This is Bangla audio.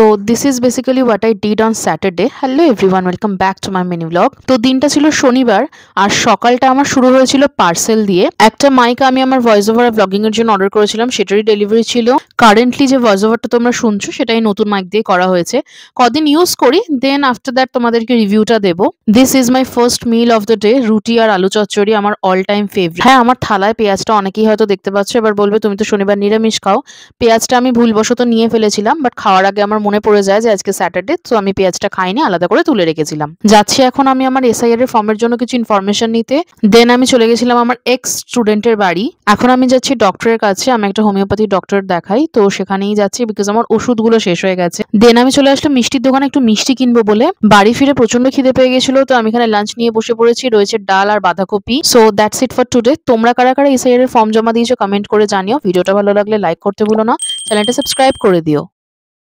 So this is basically what I did on Saturday. Hello everyone, welcome back to my mini vlog. তো দিনটা ছিল শনিবার আর সকালটা আমার শুরু হয়েছিল পার্সেল দিয়ে। একটা মাইক আমি আমার ভয়েস ওভার ব্লগিং এর জন্য অর্ডার করেছিলাম, সেটারই ডেলিভারি ছিল। কারেন্টলি যে ভয়েস ওভারটা তোমরা শুনছো সেটাই নতুন মাইক দিয়ে করা হয়েছে। কদিন ইউজ করি, দেন আফটার দ্যাট তোমাদেরকে রিভিউটা দেবো। This is my first meal of the day. রুটি আর আলু চচ্চড়ি আমার অল টাইম ফেভারিট। হ্যাঁ, আমার থালায় পেঁয়াজটা অনেকেই হয়তো দেখতে পাচ্ছ, এবার বলবে তুমি তো শনিবার নিরামিষ খাও। পেঁয়াজটা আমি ভুলবশত নিয়ে ফেলেছিলাম, বাট খাওয়ার আগে আমার মনে পড়ে যায় যে আজকে স্যাটারডে, তো আমি পেঁয়াজটা খাইনি, আলাদা করে তুলে রেখেছিলাম। যাচ্ছি এখন আমি আমার এসআইআর এর ফর্মের জন্য কিছু ইনফরমেশন নিতে। দেন আমি চলে গেছিলাম আমার এক্স স্টুডেন্টের বাড়ি। এখন আমি যাচ্ছি ডক্টরের কাছে, আমি একটা হোমিওপ্যাথি ডক্টর দেখাই, তো সেখানেই যাচ্ছি বিকজ আমার ওষুধগুলো শেষ হয়ে গেছে। দেন আমি চলে আসলাম মিষ্টির দোকানে একটু মিষ্টি কিনবো বলে। বাড়ি ফিরে প্রচন্ড খিদে পেয়ে গেছিল, তো আমি এখানে লাঞ্চ নিয়ে বসে পড়েছি। রয়েছে ডাল আর বাঁধাকপি। So that's it for today. তোমরা কারা কারা এসআইআর এর ফর্ম জমা দিয়েছো কমেন্ট করে জানিও। ভিডিওটা ভালো লাগলে লাইক করতে ভুলো না, চ্যানেলটা সাবস্ক্রাইব করে দিও।